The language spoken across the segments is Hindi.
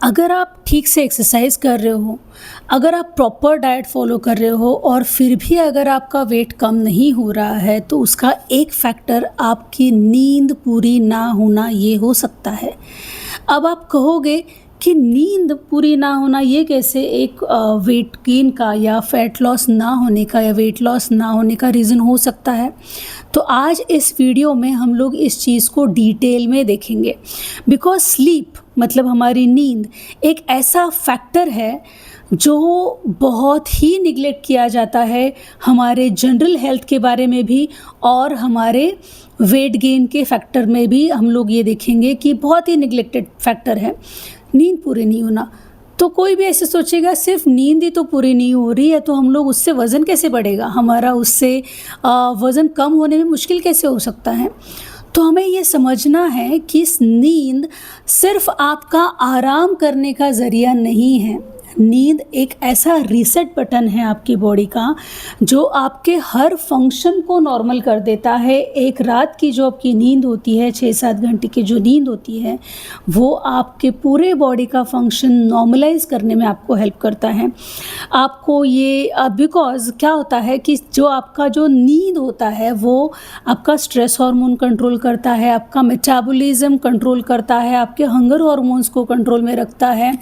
अगर आप ठीक से एक्सरसाइज कर रहे हो, अगर आप प्रॉपर डाइट फॉलो कर रहे हो और फिर भी अगर आपका वेट कम नहीं हो रहा है, तो उसका एक फैक्टर आपकी नींद पूरी ना होना ये हो सकता है। अब आप कहोगे कि नींद पूरी ना होना ये कैसे एक वेट गेन का या फैट लॉस ना होने का या वेट लॉस ना होने का रीज़न हो सकता है। तो आज इस वीडियो में हम लोग इस चीज़ को डिटेल में देखेंगे। बिकॉज स्लीप मतलब हमारी नींद एक ऐसा फैक्टर है जो बहुत ही निगलेक्ट किया जाता है हमारे जनरल हेल्थ के बारे में भी, और हमारे वेट गेन के फैक्टर में भी हम लोग ये देखेंगे कि बहुत ही निगलेक्टेड फैक्टर है नींद पूरी नहीं होना। तो कोई भी ऐसे सोचेगा सिर्फ नींद ही तो पूरी नहीं हो रही है तो हम लोग उससे वज़न कैसे बढ़ेगा, हमारा उससे वज़न कम होने में मुश्किल कैसे हो सकता है। तो हमें ये समझना है कि नींद सिर्फ आपका आराम करने का ज़रिया नहीं है। नींद एक ऐसा रीसेट बटन है आपकी बॉडी का जो आपके हर फंक्शन को नॉर्मल कर देता है। एक रात की जो आपकी नींद होती है, 6-7 घंटे की जो नींद होती है, वो आपके पूरे बॉडी का फंक्शन नॉर्मलाइज करने में आपको हेल्प करता है। आपको ये बिकॉज क्या होता है कि जो आपका जो नींद होता है वो आपका स्ट्रेस हार्मोन कंट्रोल करता है, आपका मेटाबॉलिज्म कंट्रोल करता है, आपके हंगर हार्मोन्स को कंट्रोल में रखता है।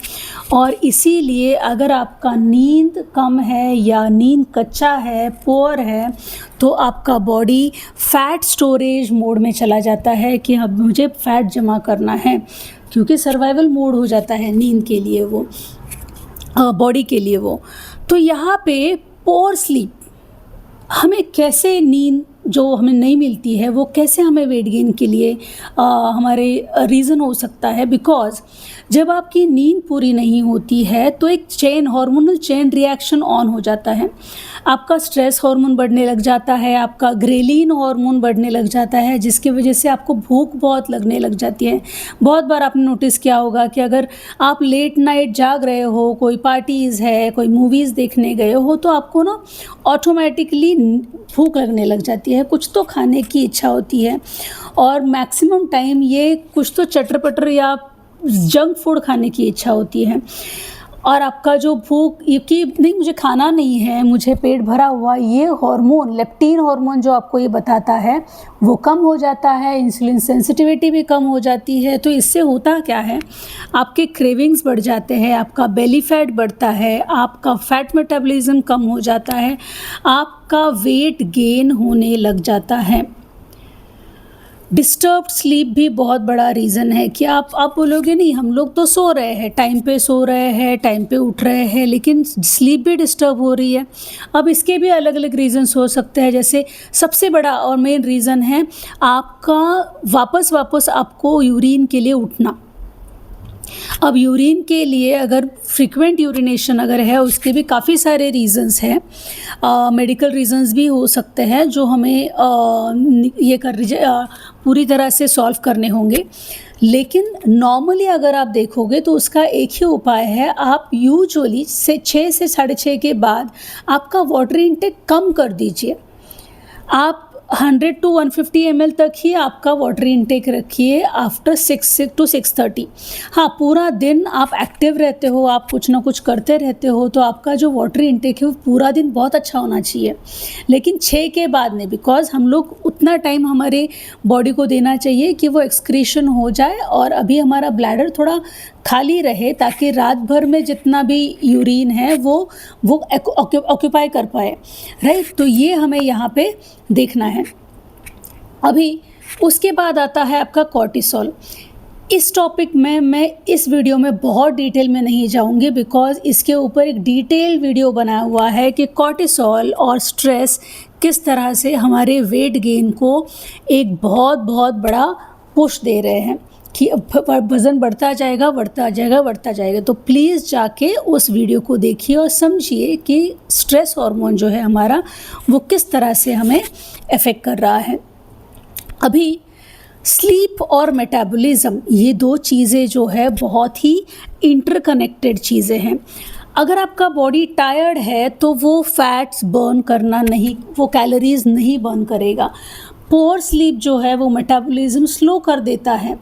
और इसीलिए अगर आपका नींद कम है या नींद कच्चा है, पुअर है, तो आपका बॉडी फैट स्टोरेज मोड में चला जाता है कि अब मुझे फैट जमा करना है, क्योंकि सर्वाइवल मोड हो जाता है नींद के लिए वो, बॉडी के लिए वो। तो यहाँ पे पुअर स्लीप हमें कैसे, नींद जो हमें नहीं मिलती है वो कैसे हमें वेट गेन के लिए हमारे रीज़न हो सकता है। बिकॉज जब आपकी नींद पूरी नहीं होती है तो एक हार्मोनल चेन रिएक्शन ऑन हो जाता है। आपका स्ट्रेस हार्मोन बढ़ने लग जाता है, आपका ग्रेलिन हार्मोन बढ़ने लग जाता है, जिसकी वजह से आपको भूख बहुत लगने लग जाती है। बहुत बार आपने नोटिस किया होगा कि अगर आप लेट नाइट जाग रहे हो, कोई पार्टीज़ है, कोई मूवीज़ देखने गए हो, तो आपको ना ऑटोमेटिकली भूख लगने लग जाती है, कुछ तो खाने की इच्छा होती है। और मैक्सिमम टाइम ये कुछ तो चटर पटर या जंक फूड खाने की इच्छा होती है। और आपका जो भूख ये कि नहीं मुझे खाना नहीं है, मुझे पेट भरा हुआ, ये हार्मोन लेप्टिन हार्मोन जो आपको ये बताता है वो कम हो जाता है, इंसुलिन सेंसिटिविटी भी कम हो जाती है। तो इससे होता क्या है, आपके क्रेविंग्स बढ़ जाते हैं, आपका बेली फैट बढ़ता है, आपका फैट मेटाबॉलिज्म कम हो जाता है, आपका वेट गेन होने लग जाता है। डिस्टर्ब्ड स्लीप भी बहुत बड़ा रीज़न है कि आप बोलोगे नहीं हम लोग तो सो रहे हैं, टाइम पे सो रहे हैं, टाइम पे उठ रहे हैं, लेकिन स्लीप भी डिस्टर्ब हो रही है। अब इसके भी अलग अलग रीज़न्स हो सकते हैं। जैसे सबसे बड़ा और मेन रीज़न है आपका वापस आपको यूरिन के लिए उठना। अब यूरिन के लिए अगर फ्रीक्वेंट यूरिनेशन अगर है, उसके भी काफ़ी सारे रीज़न्स हैं, मेडिकल रीज़न्स भी हो सकते हैं जो हमें पूरी तरह से सॉल्व करने होंगे। लेकिन नॉर्मली अगर आप देखोगे तो उसका एक ही उपाय है, आप यूजुअली 6 से 6:30 के बाद आपका वाटर इंटेक कम कर दीजिए। आप 100 to 150 ml तक ही आपका वाटर इंटेक रखिए आफ्टर 6 to 6:30। हाँ, पूरा दिन आप एक्टिव रहते हो, आप कुछ ना कुछ करते रहते हो, तो आपका जो वाटर इंटेक है वो पूरा दिन बहुत अच्छा होना चाहिए। लेकिन 6 के बाद नहीं, बिकॉज हम लोग उतना टाइम हमारे बॉडी को देना चाहिए कि वो एक्सक्रीशन हो जाए और अभी हमारा ब्लैडर थोड़ा खाली रहे, ताकि रात भर में जितना भी यूरिन है वो ऑक्यूपाई कर पाए, राइट। तो ये हमें यहाँ पे देखना है। अभी उसके बाद आता है आपका कॉर्टिसोल। इस टॉपिक में मैं इस वीडियो में बहुत डिटेल में नहीं जाऊंगी, बिकॉज इसके ऊपर एक डिटेल वीडियो बनाया हुआ है कि कॉर्टिसोल और स्ट्रेस किस तरह से हमारे वेट गेन को एक बहुत बड़ा पुश दे रहे हैं कि वज़न बढ़ता जाएगा। तो प्लीज़ जाके उस वीडियो को देखिए और समझिए कि स्ट्रेस हार्मोन जो है हमारा वो किस तरह से हमें अफेक्ट कर रहा है। अभी स्लीप और मेटाबॉलिज्म ये दो चीज़ें जो है बहुत ही इंटरकनेक्टेड चीज़ें हैं। अगर आपका बॉडी टायर्ड है तो वो फैट्स बर्न करना नहीं, वो कैलोरीज नहीं बर्न करेगा। पुअर स्लीप जो है वो मेटाबॉलिज्म स्लो कर देता है।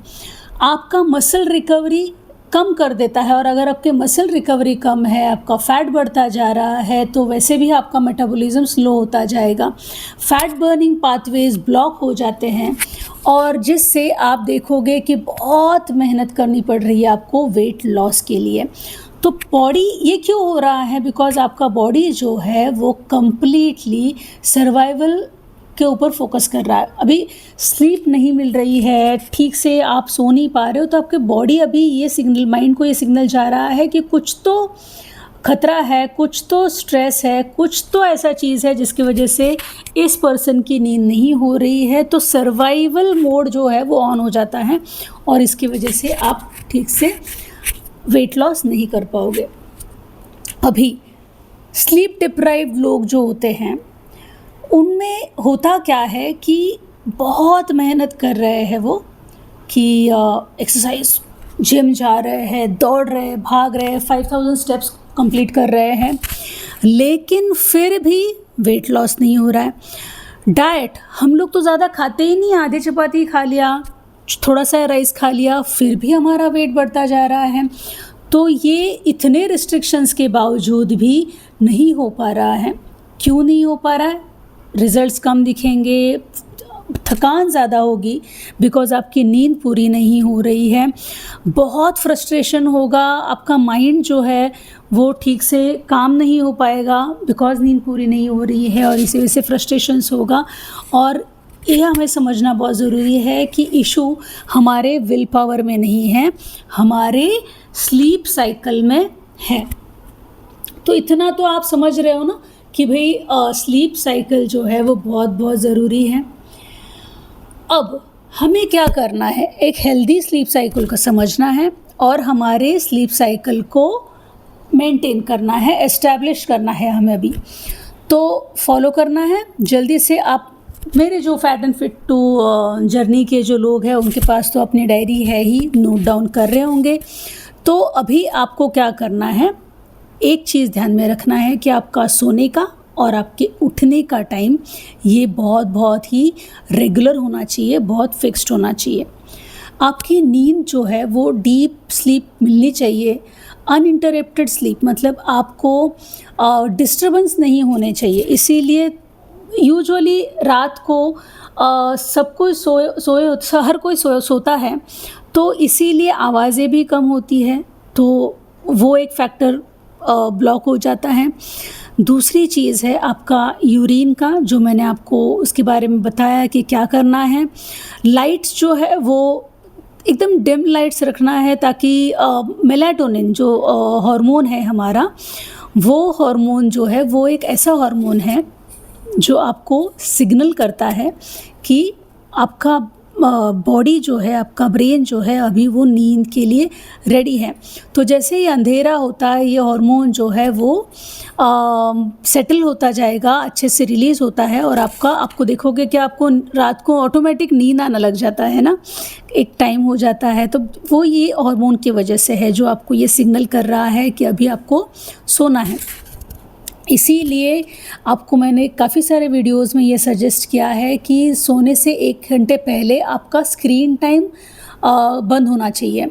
आपका मसल रिकवरी कम कर देता है। और अगर आपके मसल रिकवरी कम है, आपका फैट बढ़ता जा रहा है, तो वैसे भी आपका मेटाबॉलिज्म स्लो होता जाएगा, फैट बर्निंग पाथवेज ब्लॉक हो जाते हैं, और जिससे आप देखोगे कि बहुत मेहनत करनी पड़ रही है आपको वेट लॉस के लिए। तो बॉडी ये क्यों हो रहा है? बिकॉज़ आपका बॉडी जो है वो कंप्लीटली सर्वाइवल के ऊपर फोकस कर रहा है। अभी स्लीप नहीं मिल रही है, ठीक से आप सो नहीं पा रहे हो, तो आपके बॉडी अभी ये सिग्नल, माइंड को ये सिग्नल जा रहा है कि कुछ तो खतरा है, कुछ तो स्ट्रेस है, कुछ तो ऐसा चीज़ है जिसकी वजह से इस पर्सन की नींद नहीं हो रही है। तो सर्वाइवल मोड जो है वो ऑन हो जाता है, और इसकी वजह से आप ठीक से वेट लॉस नहीं कर पाओगे। अभी स्लीप डिप्राइव्ड लोग जो होते हैं, उनमें होता क्या है कि बहुत मेहनत कर रहे हैं वो, कि एक्सरसाइज, जिम जा रहे हैं, दौड़ रहे हैं, भाग रहे हैं, 5000 स्टेप्स कंप्लीट कर रहे हैं, लेकिन फिर भी वेट लॉस नहीं हो रहा है। डाइट, हम लोग तो ज़्यादा खाते ही नहीं, आधे चपाती खा लिया, थोड़ा सा राइस खा लिया, फिर भी हमारा वेट बढ़ता जा रहा है। तो ये इतने रिस्ट्रिक्शंस के बावजूद भी नहीं हो पा रहा है। क्यों नहीं हो पा रहा है? रिजल्ट्स कम दिखेंगे, थकान ज़्यादा होगी, बिकॉज़ आपकी नींद पूरी नहीं हो रही है, बहुत फ्रस्ट्रेशन होगा, आपका माइंड जो है वो ठीक से काम नहीं हो पाएगा, बिकॉज़ नींद पूरी नहीं हो रही है, और इसी वजह से फ्रस्ट्रेशंस होगा। और ये हमें समझना बहुत ज़रूरी है कि इशू हमारे विल पावर में नहीं है, हमारे स्लीप साइकिल में है। तो इतना तो आप समझ रहे हो ना कि भाई स्लीप साइकिल जो है वो बहुत बहुत ज़रूरी है। अब हमें क्या करना है? एक हेल्दी स्लीप साइकिल को समझना है, और हमारे स्लीप साइकिल को मेंटेन करना है, एस्टैब्लिश करना है हमें अभी। तो फॉलो करना है जल्दी से। आप मेरे जो fat and fit to journey के जो लोग हैं, उनके पास तो अपनी डायरी है ही, नोट डाउन कर रहे होंगे। तो अभी आपको क्या करना है, एक चीज़ ध्यान में रखना है कि आपका सोने का और आपके उठने का टाइम ये बहुत बहुत ही रेगुलर होना चाहिए, बहुत फिक्स्ड होना चाहिए। आपकी नींद जो है वो डीप स्लीप मिलनी चाहिए, अनइंटरप्टेड स्लीप, मतलब आपको डिस्टर्बेंस नहीं होने चाहिए। इसीलिए यूजुअली रात को सब कोई हर कोई सोता है, तो इसीलिए आवाज़ें भी कम होती है, तो वो एक फैक्टर ब्लॉक हो जाता है। दूसरी चीज़ है आपका यूरिन का, जो मैंने आपको उसके बारे में बताया कि क्या करना है। लाइट्स जो है वो एकदम डिम लाइट्स रखना है, ताकि मेलाटोनिन जो हार्मोन है हमारा, वो हार्मोन जो है वो एक ऐसा हार्मोन है जो आपको सिग्नल करता है कि आपका बॉडी जो है, आपका ब्रेन जो है अभी वो नींद के लिए रेडी है। तो जैसे ही अंधेरा होता है, ये हार्मोन जो है वो सेटल होता जाएगा, अच्छे से रिलीज़ होता है, और आपको देखोगे कि आपको रात को ऑटोमेटिक नींद आना लग जाता है ना, एक टाइम हो जाता है। तो वो ये हार्मोन की वजह से है, जो आपको ये सिग्नल कर रहा है कि अभी आपको सोना है। इसीलिए आपको मैंने काफ़ी सारे वीडियोस में ये सजेस्ट किया है कि सोने से 1 घंटे पहले आपका स्क्रीन टाइम बंद होना चाहिए।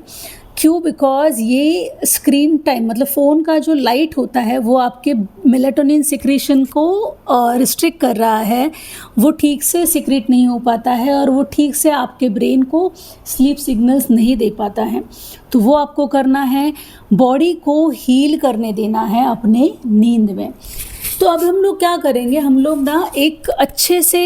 क्यों? बिकॉज़ ये स्क्रीन टाइम, मतलब फ़ोन का जो लाइट होता है वो आपके मेलाटोनिन सिक्रीशन को रिस्ट्रिक्ट कर रहा है, वो ठीक से सिक्रीट नहीं हो पाता है, और वो ठीक से आपके ब्रेन को स्लीप सिग्नल्स नहीं दे पाता है। तो वो आपको करना है, बॉडी को हील करने देना है अपने नींद में। तो अब हम लोग क्या करेंगे, हम लोग ना एक अच्छे से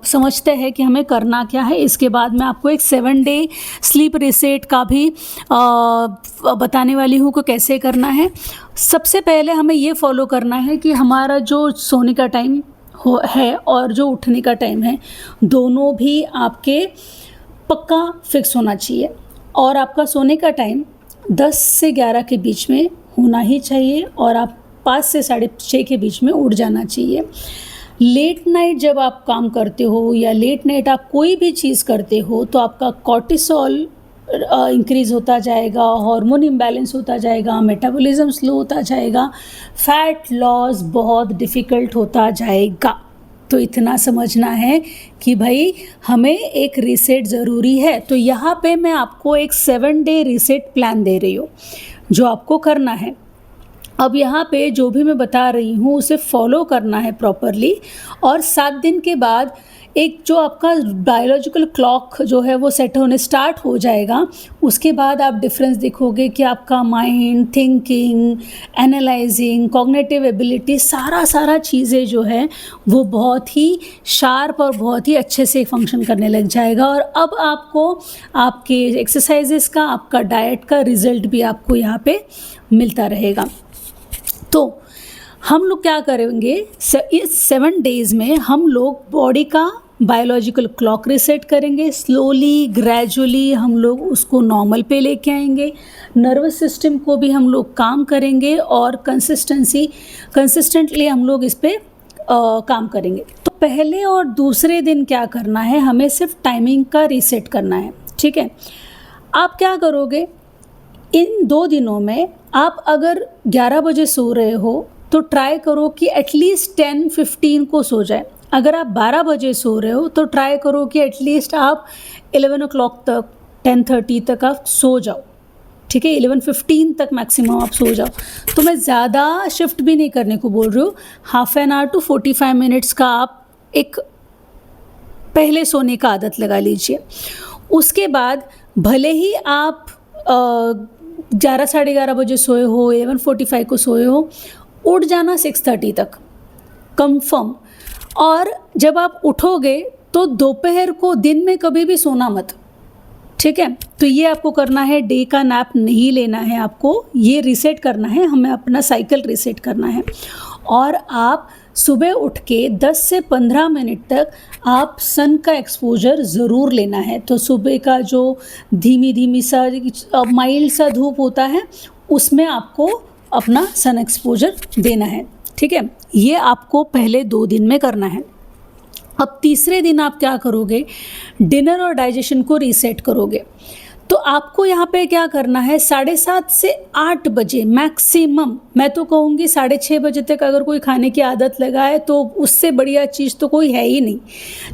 समझते हैं कि हमें करना क्या है। इसके बाद मैं आपको एक 7 डे स्लीप रीसेट का भी बताने वाली हूँ कि कैसे करना है। सबसे पहले हमें ये फॉलो करना है कि हमारा जो सोने का टाइम है और जो उठने का टाइम है, दोनों भी आपके पक्का फिक्स होना चाहिए। और आपका सोने का टाइम 10 से 11 के बीच में होना ही चाहिए, और आप 5 से 6:30 के बीच में उठ जाना चाहिए। लेट नाइट जब आप काम करते हो या लेट नाइट आप कोई भी चीज़ करते हो, तो आपका कॉर्टिसोल इंक्रीज़ होता जाएगा, हार्मोन इम्बैलेंस होता जाएगा, मेटाबॉलिज्म स्लो होता जाएगा, फैट लॉस बहुत डिफ़िकल्ट होता जाएगा। तो इतना समझना है कि भाई हमें एक रीसेट ज़रूरी है। तो यहाँ पे मैं आपको एक 7 डे रीसेट प्लान दे रही हूँ जो आपको करना है। अब यहाँ पे जो भी मैं बता रही हूँ उसे फॉलो करना है प्रॉपरली, और 7 दिन के बाद एक जो आपका बायोलॉजिकल क्लॉक जो है वो सेट होने स्टार्ट हो जाएगा। उसके बाद आप डिफरेंस देखोगे कि आपका mind, thinking, analysing, cognitive ability, सारा चीज़ें जो है वो बहुत ही शार्प और बहुत ही अच्छे से फंक्शन करने लग जाएगा। और अब आपको आपके एक्सरसाइजेस का, आपका डाइट का रिजल्ट भी आपको यहाँ पे मिलता रहेगा। तो हम लोग क्या करेंगे, इस 7 डेज़ में हम लोग बॉडी का बायोलॉजिकल क्लॉक रीसेट करेंगे। स्लोली ग्रेजुअली हम लोग उसको नॉर्मल पे लेके आएंगे। नर्वस सिस्टम को भी हम लोग काम करेंगे और कंसिस्टेंटली हम लोग इस पे काम करेंगे। तो पहले और दूसरे दिन क्या करना है, हमें सिर्फ टाइमिंग का रीसेट करना है, ठीक है। आप क्या करोगे, इन 2 दिनों में आप अगर 11 बजे सो रहे हो तो ट्राई करो कि एटलीस्ट 10:15 को सो जाए। अगर आप 12 बजे सो रहे हो तो ट्राई करो कि एटलीस्ट आप 11 o'clock तक, 10:30 तक आप सो जाओ, ठीक है। 11:15 तक मैक्सिमम आप सो जाओ। तो मैं ज़्यादा शिफ्ट भी नहीं करने को बोल रही हूँ, half an hour to 45 minutes का आप एक पहले सोने का आदत लगा लीजिए। उसके बाद भले ही आप 11 साढ़े 11 बजे सोए हो, 11:45 को सोए हो, उठ जाना 6:30 तक कंफर्म। और जब आप उठोगे तो दोपहर को, दिन में कभी भी सोना मत, ठीक है। तो ये आपको करना है, डे का नैप नहीं लेना है आपको, ये रीसेट करना है, हमें अपना साइकिल रीसेट करना है। और आप सुबह उठ के 10 से 15 मिनट तक आप सन का एक्सपोजर ज़रूर लेना है। तो सुबह का जो धीमी सा माइल्ड सा धूप होता है उसमें आपको अपना सन एक्सपोजर देना है, ठीक है। ये आपको पहले 2 दिन में करना है। अब तीसरे दिन आप क्या करोगे, डिनर और डाइजेशन को रीसेट करोगे। तो आपको यहाँ पे क्या करना है, 7:30 से 8 बजे मैक्सिमम, मैं तो कहूँगी 6:30 बजे तक अगर कोई खाने की आदत लगाए तो उससे बढ़िया चीज़ तो कोई है ही नहीं।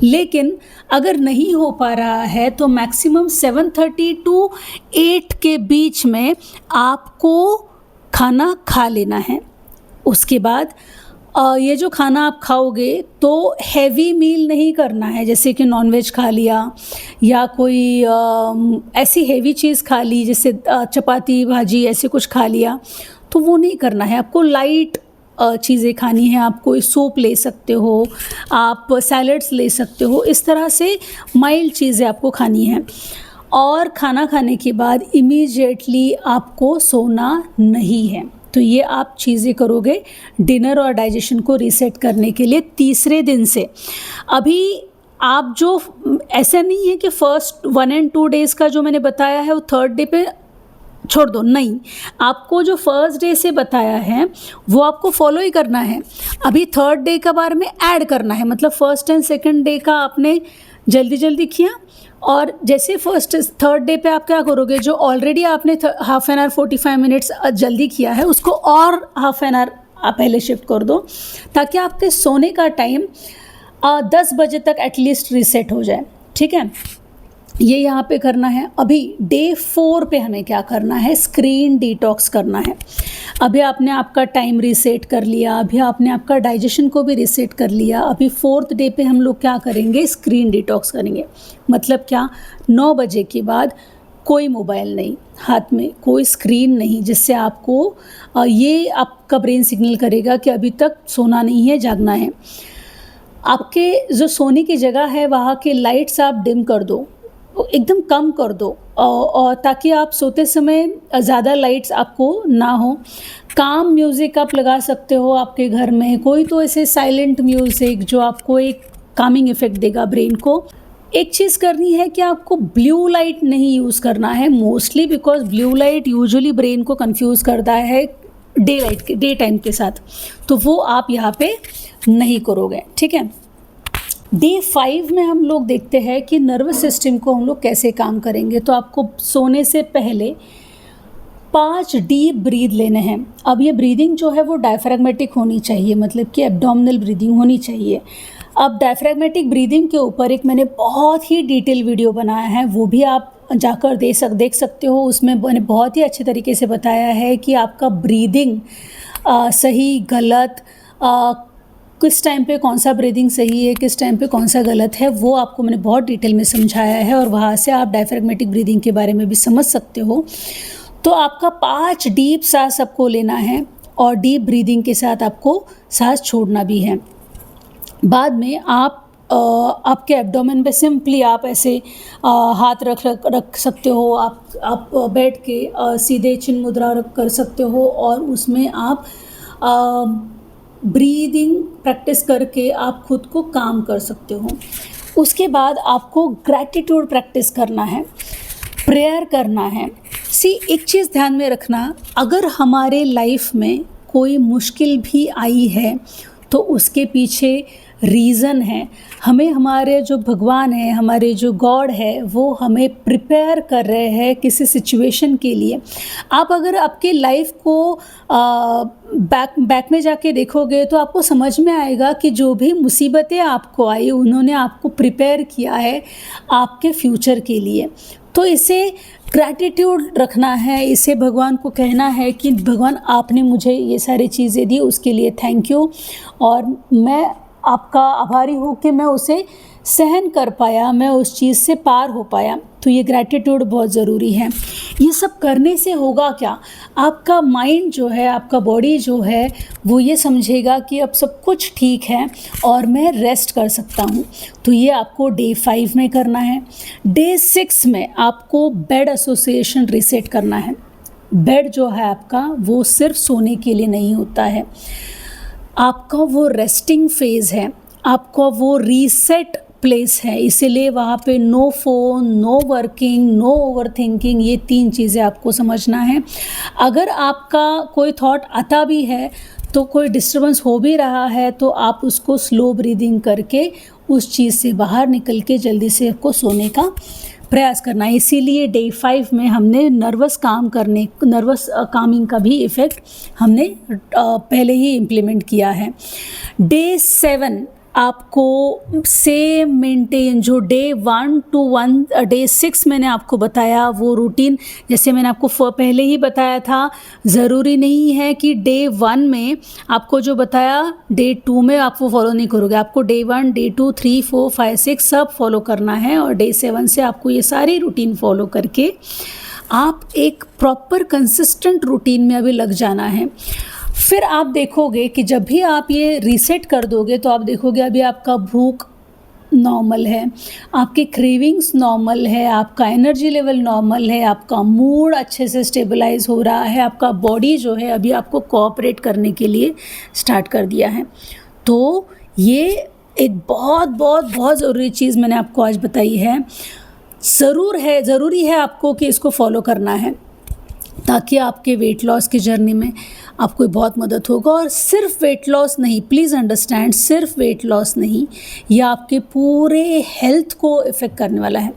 लेकिन अगर नहीं हो पा रहा है तो मैक्सिमम 7:30 to 8 के बीच में आपको खाना खा लेना है। उसके बाद ये जो खाना आप खाओगे तो हैवी मील नहीं करना है, जैसे कि नॉनवेज खा लिया या कोई ऐसी हैवी चीज़ खा ली जैसे चपाती भाजी ऐसे कुछ खा लिया, तो वो नहीं करना है। आपको लाइट चीज़ें खानी है। आप कोई सूप ले सकते हो, आप सैलड्स ले सकते हो, इस तरह से माइल्ड चीज़ें आपको खानी है। और खाना खाने के बाद इमीडिएटली आपको सोना नहीं है। तो ये आप चीज़ें करोगे डिनर और डाइजेशन को रीसेट करने के लिए तीसरे दिन से। अभी आप जो, ऐसा नहीं है कि फर्स्ट 1 and 2 डेज़ का जो मैंने बताया है वो 3rd डे पे छोड़ दो, नहीं, आपको जो फर्स्ट डे से बताया है वो आपको फॉलो ही करना है। अभी 3rd डे का बारे में ऐड करना है, मतलब फर्स्ट एंड 2nd डे का आपने जल्दी किया, और जैसे फर्स्ट 3rd डे पे आप क्या करोगे, जो ऑलरेडी आपने हाफ एन आवर 45 मिनट्स जल्दी किया है उसको और हाफ एन आवर आप पहले शिफ्ट कर दो, ताकि आपके सोने का टाइम 10 बजे तक एटलीस्ट रीसेट हो जाए, ठीक है। ये यहाँ पे करना है। अभी डे 4 पे हमें क्या करना है, स्क्रीन डिटॉक्स करना है। अभी आपने आपका टाइम रीसेट कर लिया, अभी आपने आपका डाइजेशन को भी रीसेट कर लिया। अभी 4th डे पे हम लोग क्या करेंगे, स्क्रीन डिटॉक्स करेंगे। मतलब क्या, 9 बजे के बाद कोई मोबाइल नहीं हाथ में, कोई स्क्रीन नहीं, जिससे आपको ये आपका ब्रेन सिग्नल करेगा कि अभी तक सोना नहीं है, जागना है। आपके जो सोने की जगह है वहाँ के लाइट्स आप डिम कर दो, एकदम कम कर दो, और ताकि आप सोते समय ज़्यादा लाइट्स आपको ना हो। काम म्यूज़िक आप लगा सकते हो आपके घर में, कोई तो ऐसे साइलेंट म्यूज़िक जो आपको एक कामिंग इफ़ेक्ट देगा ब्रेन को। एक चीज़ करनी है कि आपको ब्लू लाइट नहीं यूज़ करना है mostly, because blue light usually brain को कंफ्यूज करता है डे टाइम के साथ, तो वो आप यहाँ पे नहीं करोगे, ठीक है। डे 5 में हम लोग देखते हैं कि नर्वस सिस्टम को हम लोग कैसे काम करेंगे। तो आपको सोने से पहले 5 डीप ब्रीथ लेने हैं। अब ये ब्रीदिंग जो है वो डायफ्रैग्मेटिक होनी चाहिए, मतलब कि एब्डोमिनल ब्रीदिंग होनी चाहिए। अब डायफ्रैग्मेटिक ब्रीदिंग के ऊपर एक मैंने बहुत ही डिटेल वीडियो बनाया है, वो भी आप जाकर देख सकते हो। उसमें मैंने बहुत ही अच्छे तरीके से बताया है कि आपका ब्रीदिंग सही गलत, किस टाइम पे कौन सा ब्रीदिंग सही है, किस टाइम पे कौन सा गलत है, वो आपको मैंने बहुत डिटेल में समझाया है और वहाँ से आप डायफ्रैग्मेटिक ब्रीदिंग के बारे में भी समझ सकते हो। तो आपका 5 डीप सांस आपको लेना है और डीप ब्रीदिंग के साथ आपको सांस छोड़ना भी है। बाद में आप आपके एब्डोमेन पे सिंपली आप ऐसे हाथ रख सकते हो। आप बैठ के सीधे चिन मुद्रा कर सकते हो और उसमें आप ब्रीदिंग प्रैक्टिस करके आप खुद को काम कर सकते हो। उसके बाद आपको ग्रैटिट्यूड प्रैक्टिस करना है, प्रेयर करना है। एक चीज़ ध्यान में रखना, अगर हमारे लाइफ में कोई मुश्किल भी आई है तो उसके पीछे रीज़न है। हमें हमारे जो भगवान है, हमारे जो गॉड है, वो हमें प्रिपेयर कर रहे हैं किसी सिचुएशन के लिए। आप अगर आपके लाइफ को बैक में जाके देखोगे तो आपको समझ में आएगा कि जो भी मुसीबतें आपको आई, उन्होंने आपको प्रिपेयर किया है आपके फ्यूचर के लिए। तो इसे ग्रैटिट्यूड रखना है, इसे भगवान को कहना है कि भगवान आपने मुझे ये सारी चीज़ें दी, उसके लिए थैंक यू, और मैं आपका आभारी हूँ कि मैं उसे सहन कर पाया, मैं उस चीज़ से पार हो पाया। तो ये ग्रैटिट्यूड बहुत ज़रूरी है। ये सब करने से होगा क्या, आपका माइंड जो है, आपका बॉडी जो है, वो ये समझेगा कि अब सब कुछ ठीक है और मैं रेस्ट कर सकता हूँ। तो ये आपको डे 5 में करना है। डे 6 में आपको बेड एसोसिएशन रीसेट करना है। बेड जो है आपका, वो सिर्फ सोने के लिए नहीं होता है, आपका वो रेस्टिंग फेज़ है, आपका वो रीसेट प्लेस है। इसीलिए वहाँ पे no phone, no working, no overthinking, ये 3 चीज़ें आपको समझना है। अगर आपका कोई थॉट आता भी है, तो कोई डिस्टर्बेंस हो भी रहा है, तो आप उसको स्लो ब्रीदिंग करके उस चीज़ से बाहर निकल के जल्दी से आपको सोने का प्रयास करना है। इसीलिए डे 5 में हमने नर्वस कामिंग का भी इफ़ेक्ट हमने पहले ही इम्प्लीमेंट किया है। डे 7 आपको सेम मेंटेन, जो डे 1 to 1 डे 6 मैंने आपको बताया वो रूटीन, जैसे मैंने आपको पहले ही बताया था, ज़रूरी नहीं है कि डे 1 में आपको जो बताया डे 2 में आप वो फॉलो नहीं करोगे। आपको डे 1, डे 2, 3, 4, 5, 6 सब फॉलो करना है और डे 7 से आपको ये सारी रूटीन फॉलो करके आप एक प्रॉपर कंसिस्टेंट रूटीन में अभी लग जाना है। फिर आप देखोगे कि जब भी आप ये रीसेट कर दोगे तो आप देखोगे अभी आपका भूख नॉर्मल है, आपके क्रेविंग्स नॉर्मल है, आपका एनर्जी लेवल नॉर्मल है, आपका मूड अच्छे से स्टेबलाइज हो रहा है, आपका बॉडी जो है अभी आपको कोऑपरेट करने के लिए स्टार्ट कर दिया है। तो ये एक बहुत ज़रूरी चीज़ मैंने आपको आज बताई है। ज़रूरी है आपको कि इसको फॉलो करना है, ताकि आपके वेट लॉस की जर्नी में आपको बहुत मदद होगा। और सिर्फ वेट लॉस नहीं, प्लीज़ अंडरस्टैंड, सिर्फ वेट लॉस नहीं, ये आपके पूरे हेल्थ को इफ़ेक्ट करने वाला है।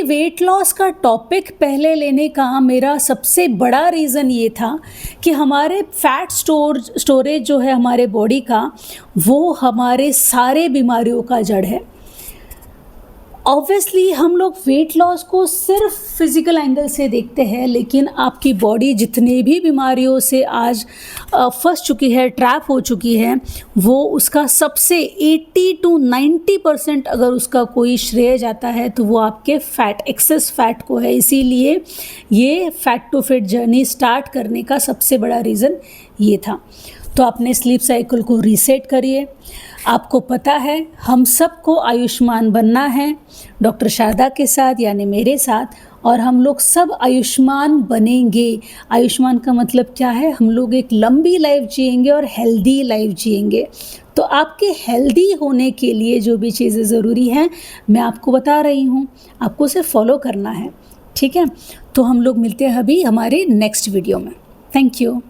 वेट लॉस का टॉपिक पहले लेने का मेरा सबसे बड़ा रीज़न ये था कि हमारे फैट स्टोरेज जो है हमारे बॉडी का, वो हमारे सारे बीमारियों का जड़ है। ऑब्वियसली हम लोग वेट लॉस को सिर्फ फिज़िकल एंगल से देखते हैं, लेकिन आपकी बॉडी जितने भी बीमारियों से आज फंस चुकी है, ट्रैप हो चुकी है, वो उसका सबसे 80 to 90% अगर उसका कोई श्रेय जाता है तो वो आपके एक्सेस फैट को है। इसीलिए ये fat to fit journey start करने का सबसे बड़ा रीज़न ये था। तो अपने स्लीप साइकिल को रीसेट करिए। आपको पता है हम सबको आयुष्मान बनना है डॉक्टर शारदा के साथ, यानी मेरे साथ, और हम लोग सब आयुष्मान बनेंगे। आयुष्मान का मतलब क्या है, हम लोग एक लंबी लाइफ जिएंगे और हेल्दी लाइफ जिएंगे। तो आपके हेल्दी होने के लिए जो भी चीज़ें ज़रूरी हैं मैं आपको बता रही हूँ, आपको उसे फॉलो करना है, ठीक है। तो हम लोग मिलते हैं अभी हमारे नेक्स्ट वीडियो में। Thank you.